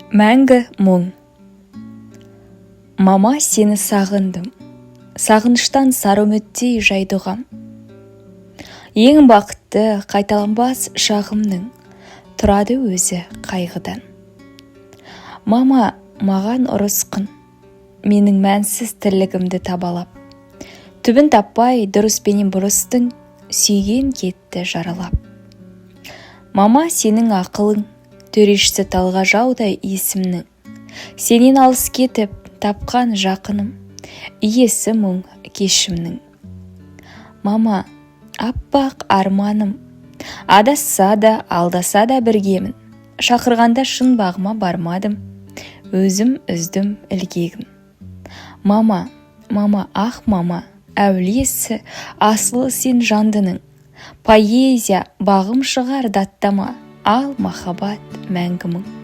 Мәңгі мұң. Мама, сені сағындым, сағыныштан сары үміттей жайдығам. Ең бақытты қайталанбас шағымның тұрады өзі қайғыдан. Мама, маған ұрысқын, менің мәнсіз тірлігімді табалап. Түбін таппай дұрыс пенен бұрыстың, сүйген кетті жаралап. Мама, сенің ақылың, төрешісі талға жаудай есімнің. Сенен алыс кетіп, тапқан жақыным, иесі мұң кешімнің. Мама, аппақ арманым, адасса да, алдаса да біргемін. Шақырғанда шын бағыма бармадым, өзім үздім ілгегін. Мама, ақ мама, әулиесі, асылы сен жандының. Поэзия бағым шығар даттама, ал махаббат мәңгі мұң.